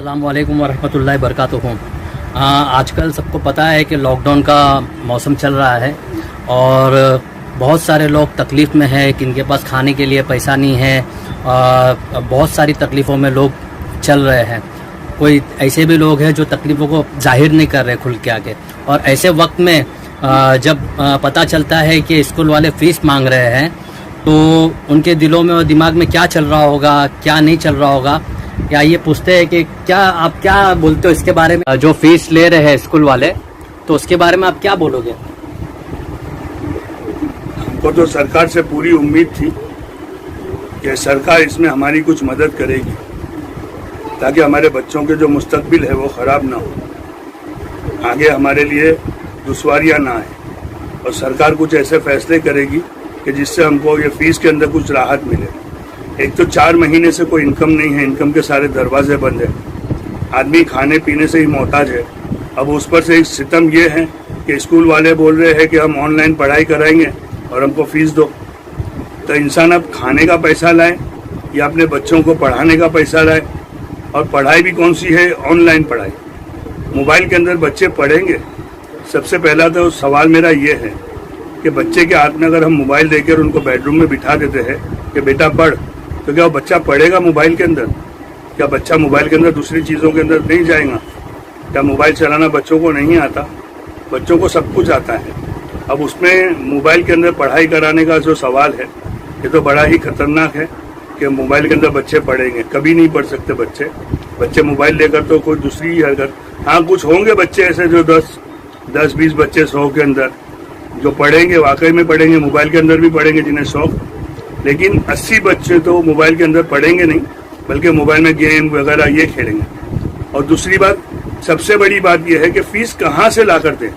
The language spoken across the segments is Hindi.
अस्सलाम वालेकुम वरहमतुल्लाहि वबरकातुहू। आजकल सबको पता है कि लॉकडाउन का मौसम चल रहा है और बहुत सारे लोग तकलीफ़ में हैं कि इनके पास खाने के लिए पैसा नहीं है। बहुत सारी तकलीफ़ों में लोग चल रहे हैं। कोई ऐसे भी लोग हैं जो तकलीफ़ों को जाहिर नहीं कर रहे खुल के आके। और ऐसे वक्त में जब पता चलता है कि स्कूल वाले फ़ीस मांग रहे हैं तो उनके दिलों में और दिमाग में क्या चल रहा होगा, क्या नहीं चल रहा होगा, या ये पूछते हैं कि आप क्या बोलते हो इसके बारे में। जो फीस ले रहे हैं स्कूल वाले, तो उसके बारे में आप क्या बोलोगे? हमको तो सरकार से पूरी उम्मीद थी कि सरकार इसमें हमारी कुछ मदद करेगी ताकि हमारे बच्चों के जो मुस्तकबिल है वो ख़राब ना हो, आगे हमारे लिए दुश्वारियाँ ना आए और सरकार कुछ ऐसे फैसले करेगी कि जिससे हमको ये फीस के अंदर कुछ राहत मिले। एक तो 4 महीने से कोई इनकम नहीं है, इनकम के सारे दरवाजे बंद है, आदमी खाने पीने से ही मोहताज है। अब उस पर से एक सितम ये है कि स्कूल वाले बोल रहे हैं कि हम ऑनलाइन पढ़ाई कराएंगे और हमको फीस दो। तो इंसान अब खाने का पैसा लाए या अपने बच्चों को पढ़ाने का पैसा लाए, और पढ़ाई भी कौन सी है? ऑनलाइन पढ़ाई। मोबाइल के अंदर बच्चे पढ़ेंगे। सबसे पहला तो सवाल मेरा ये है कि बच्चे के हाथ में अगर हम मोबाइल देकर उनको बेडरूम में बिठा देते हैं कि बेटा पढ़, तो क्या वो बच्चा पढ़ेगा मोबाइल के अंदर? क्या बच्चा मोबाइल के अंदर दूसरी चीज़ों के अंदर नहीं जाएगा? क्या मोबाइल चलाना बच्चों को नहीं आता? बच्चों को सब कुछ आता है। अब उसमें मोबाइल के अंदर पढ़ाई कराने का जो सवाल है, ये तो बड़ा ही खतरनाक है कि मोबाइल के अंदर बच्चे पढ़ेंगे। कभी नहीं पढ़ सकते बच्चे मोबाइल लेकर तो कोई दूसरी अगर, हाँ कुछ होंगे बच्चे ऐसे जो 10-20 बच्चे 100 के अंदर जो पढ़ेंगे, वाकई में पढ़ेंगे, मोबाइल के अंदर भी पढ़ेंगे जिन्हें शौक। लेकिन 80 बच्चे तो मोबाइल के अंदर पढ़ेंगे नहीं, बल्कि मोबाइल में गेम वगैरह ये खेलेंगे। और दूसरी बात, सबसे बड़ी बात यह है कि फीस कहाँ से ला कर दें?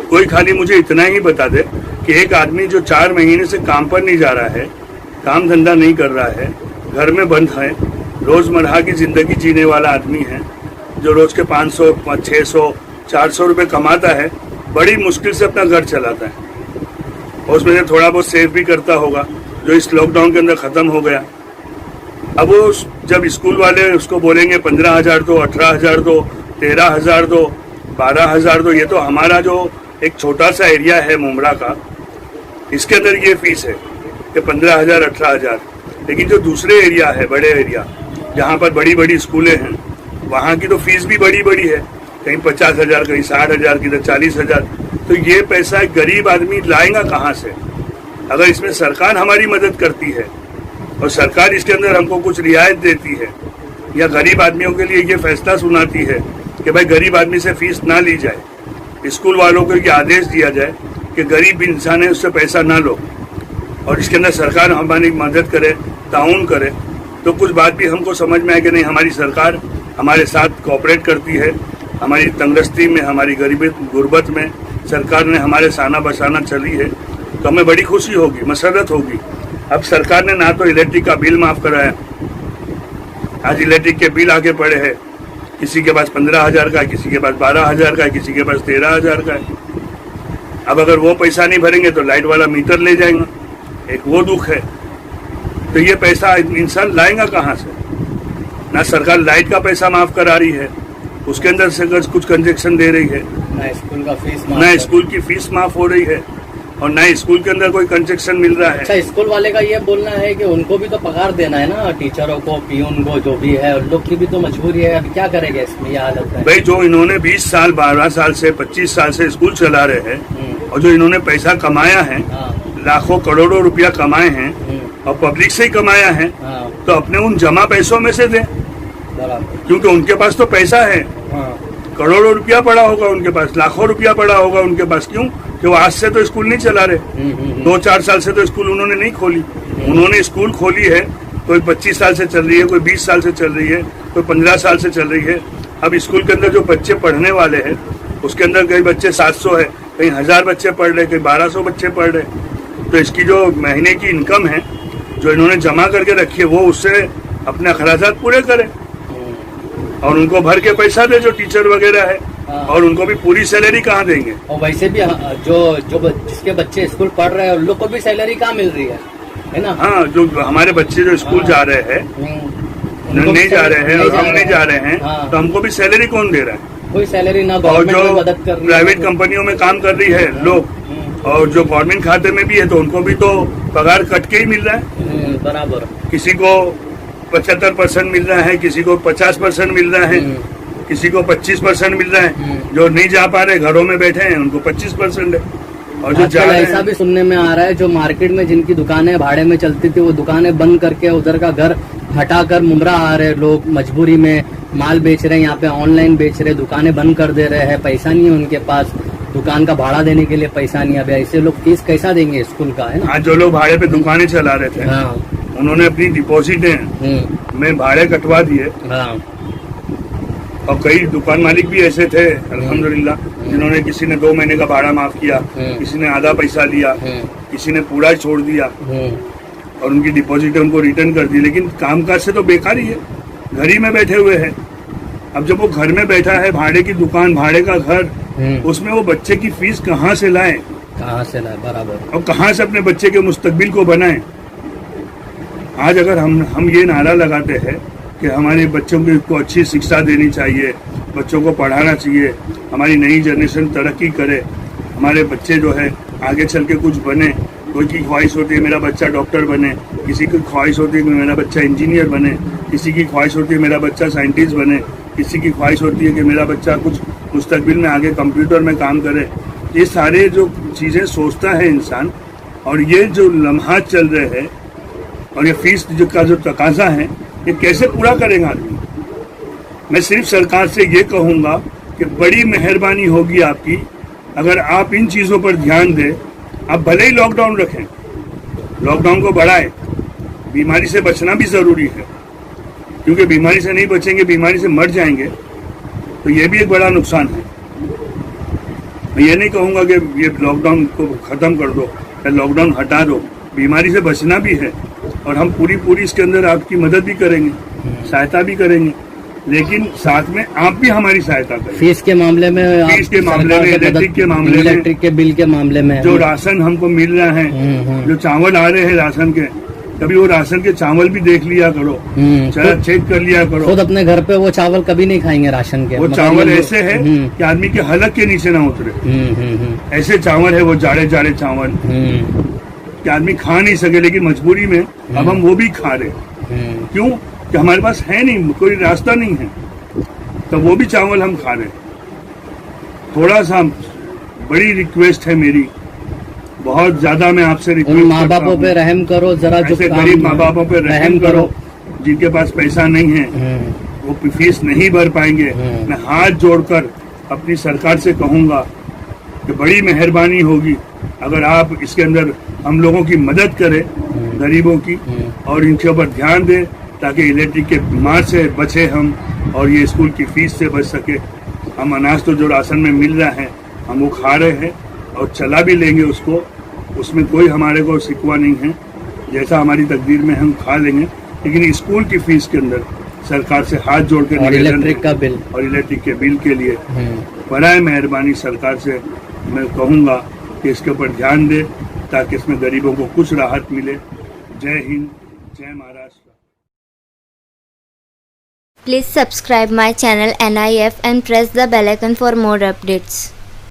कोई खाली मुझे इतना ही बता दे कि एक आदमी जो 4 महीने से काम पर नहीं जा रहा है, काम धंधा नहीं कर रहा है, घर में बंद है, रोज़मर्रा की ज़िंदगी जीने वाला आदमी है, जो रोज़ के 500, 600, 400 रुपये कमाता है, बड़ी मुश्किल से अपना घर चलाता है और उसमें से थोड़ा बहुत सेव भी करता होगा, जो इस लॉकडाउन के अंदर ख़त्म हो गया। अब वो जब स्कूल वाले उसको बोलेंगे 15,000 दो, 18,000 दो, 13,000 दो, 12,000 दो, ये तो हमारा जो एक छोटा सा एरिया है मुमरा का, इसके अंदर ये फीस है कि 15,000, 18,000। लेकिन जो दूसरे एरिया है, बड़े एरिया जहाँ पर बड़ी बड़ी स्कूलें हैं, वहाँ की तो फीस भी बड़ी बड़ी है, कहीं 50,000, कहीं 60,000, किधर 40,000। तो ये पैसा गरीब आदमी लाएगा कहाँ से? अगर इसमें सरकार हमारी मदद करती है और सरकार इसके अंदर हमको कुछ रियायत देती है या गरीब आदमियों के लिए ये फैसला सुनाती है कि भाई गरीब आदमी से फीस ना ली जाए, स्कूल वालों को ये आदेश दिया जाए कि गरीब इंसान है उससे पैसा ना लो, और इसके अंदर सरकार हमारी मदद करे, ताउन करे, तो कुछ बात भी हमको समझ में आए कि नहीं हमारी सरकार हमारे साथ कोऑपरेट करती है। हमारी तंगदस्ती में, हमारी गरीबी गुर्बत में सरकार ने हमारे साना बसाना चली है, तो हमें बड़ी खुशी होगी, मसरत होगी। अब सरकार ने ना तो इलेक्ट्रिक का बिल माफ़ कराया, आज इलेक्ट्रिक के बिल आगे पड़े हैं, किसी के पास 15,000 का है, किसी के पास 12,000 का है, किसी के पास 13,000 का है। अब अगर वो पैसा नहीं भरेंगे तो लाइट वाला मीटर ले जाएगा, एक वो दुख है। तो ये पैसा इंसान लाएगा कहाँ से? ना सरकार लाइट का पैसा माफ़ करा रही है, उसके अंदर से कुछ कंजेक्शन दे रही है, ना स्कूल की फीस माफ हो रही है, और ना स्कूल के अंदर कोई कंजेक्शन मिल रहा है। अच्छा, स्कूल वाले का ये बोलना है कि उनको भी तो पगार देना है ना, टीचरों को, पियून को, जो भी है, उन लोग की भी तो मजबूरी है। अभी क्या करेंगे इसमें? यह हालत है भाई, जो इन्होंने 20 साल, 12 साल से, 25 साल से स्कूल चला रहे हैं और जो इन्होंने पैसा कमाया है, लाखों करोड़ों रुपया कमाए हैं और पब्लिक से ही कमाया है, तो अपने उन जमा पैसों में से दें, क्योंकि उनके पास तो पैसा है। करोड़ों रुपया पड़ा होगा उनके पास, लाखों रुपया पड़ा होगा उनके पास। क्यों? कि वो आज से तो स्कूल नहीं चला रहे, 2-4 साल से तो स्कूल उन्होंने नहीं खोली। उन्होंने स्कूल खोली है, कोई 25 साल से चल रही है, कोई 20 साल से चल रही है, कोई 15 साल से चल रही है। अब स्कूल के अंदर जो बच्चे पढ़ने वाले हैं, उसके अंदर कई बच्चे 700 है, कहीं 1000 बच्चे पढ़ रहे, कहीं 1200 बच्चे पढ़ रहे। तो इसकी जो महीने की इनकम है, जो इन्होंने जमा करके रखी है, वो उससे अपने अखराजात पूरे करें और उनको भर के पैसा दे जो टीचर वगैरह है, और उनको भी पूरी सैलरी कहाँ देंगे? और वैसे भी जो जिसके बच्चे स्कूल पढ़ रहे हैं उन लोग को भी सैलरी कहाँ मिल रही है ना? हाँ, जो हमारे बच्चे जो स्कूल जा रहे हैं नहीं जा रहे हैं और हम नहीं जा रहे हैं, हाँ। तो हमको भी सैलरी कौन दे रहा है? कोई सैलरी ना और गवर्नमेंट जो कोई मदद कर रही है। प्राइवेट कंपनियों में काम कर रही है लोग, और जो गवर्नमेंट खाते में भी है, तो उनको भी तो पगार कट के ही मिल रहा है। बराबर। किसी को 75% मिल रहा है, किसी को 50% मिल रहा है, किसी को 25% मिल रहा है। जो नहीं जा पा रहे, घरों में बैठे हैं, उनको 25% है। और जो जा आजकल रहे ऐसा हैं, भी सुनने में आ रहा है, जो मार्केट में जिनकी दुकानें भाड़े में चलती थी, वो दुकानें बंद करके उधर का घर हटाकर मुमरा आ रहे लोग, मजबूरी में माल बेच रहे हैं, यहाँ पे ऑनलाइन बेच रहे, दुकानें बंद कर दे रहे हैं, पैसा नहीं है उनके पास, दुकान का भाड़ा देने के लिए पैसा नहीं है। अब ऐसे लोग फीस कैसा देंगे स्कूल का, है ना? आज जो लोग भाड़े पे दुकानें चला रहे थे, हाँ। उन्होंने अपनी डिपॉजिटें में भाड़े कटवा दिए। हाँ। और कई दुकान मालिक भी ऐसे थे अल्हम्दुलिल्लाह, जिन्होंने किसी ने 2 महीने का भाड़ा माफ किया, किसी ने आधा पैसा लिया, किसी ने पूरा छोड़ दिया और उनकी डिपॉजिट उनको रिटर्न कर दी। लेकिन कामकाज से तो बेकार ही है, घर ही में बैठे हुए हैं। अब जब वो घर में बैठा है, भाड़े की दुकान, भाड़े का घर, उसमें वो बच्चे की फीस कहाँ से लाए, कहाँ से लाए? बराबर। और कहाँ से अपने बच्चे के मुस्तकबिल को बनाए। आज अगर हम ये नारा लगाते हैं कि हमारे बच्चों को अच्छी शिक्षा देनी चाहिए, बच्चों को पढ़ाना चाहिए, हमारी नई जनरेशन तरक्की करे, हमारे बच्चे जो है आगे चल के कुछ बने। कोई की ख्वाहिश होती है मेरा बच्चा डॉक्टर बने, किसी की ख्वाहिश होती है कि मेरा बच्चा इंजीनियर बने, किसी की ख्वाहिश होती है मेरा बच्चा साइंटिस्ट बने, किसी की ख्वाहिश होती है कि मेरा बच्चा कुछ मुस्तकबिल में आगे कंप्यूटर में काम करे। ये सारे जो चीज़ें सोचता है इंसान, और ये जो लम्हात चल रहे हैं और ये फीस का जो तकाजा है, ये कैसे पूरा करेगा आदमी? मैं सिर्फ सरकार से ये कहूँगा कि बड़ी मेहरबानी होगी आपकी अगर आप इन चीज़ों पर ध्यान दें। आप भले ही लॉकडाउन रखें, लॉकडाउन को बढ़ाएं, बीमारी से बचना भी ज़रूरी है, क्योंकि बीमारी से नहीं बचेंगे, बीमारी से मर जाएंगे, तो ये भी एक बड़ा नुकसान है। मैं ये नहीं कहूँगा कि ये लॉकडाउन को ख़त्म कर दो या लॉकडाउन हटा दो, बीमारी से बचना भी है, और हम पूरी इसके अंदर आपकी मदद भी करेंगे, सहायता भी करेंगे, लेकिन साथ में आप भी हमारी सहायता करें। फीस के मामले में, फीस के मामले में, इलेक्ट्रिक के मामले में, इलेक्ट्रिक के बिल के मामले में, जो राशन हमको मिल रहा है, जो चावल आ रहे हैं राशन के, कभी वो राशन के चावल भी देख लिया करो, चला चेक कर लिया करो। खुद अपने घर पे वो चावल कभी नहीं खाएंगे राशन के। वो चावल ऐसे है कि आदमी के हलक के नीचे ना उतरे, ऐसे चावल है वो, जाड़े जाड़े चावल कि आदमी खा नहीं सके, लेकिन मजबूरी में अब हम वो भी खा रहे। क्यों? कि हमारे पास है नहीं, कोई रास्ता नहीं है, तो वो भी चावल हम खा रहे। थोड़ा सा बड़ी रिक्वेस्ट है मेरी, बहुत ज्यादा मैं आपसे रिक्वेस्ट माँ बापों पे रहम करो जरा, जो गरीब माँ बापों पे रहम करो, जिनके पास पैसा नहीं है, वो फीस नहीं भर पाएंगे। मैं हाथ जोड़कर अपनी सरकार से कहूँगा कि बड़ी मेहरबानी होगी अगर आप इसके अंदर हम लोगों की मदद करें, गरीबों की, और इनके ऊपर ध्यान दें, ताकि इलेक्ट्रिक के बीमार से बचे हम, और ये स्कूल की फीस से बच सके। हम अनाज तो जो राशन में मिल रहा है हम वो खा रहे हैं और चला भी लेंगे उसको, उसमें कोई हमारे को शिकवा नहीं है, जैसा हमारी तकदीर में हम खा लेंगे। लेकिन स्कूल की फीस के अंदर सरकार से हाथ जोड़ के इलेक्ट्रिक का बिल और इलेक्ट्रिक के बिल के लिए बराए मेहरबानी सरकार से मैं कहूँगा कि इसके ऊपर ध्यान दे, ताकि इसमें गरीबों को कुछ राहत मिले। जय हिंद, जय Maharashtra. Please subscribe my channel NIF and press the bell icon for more updates.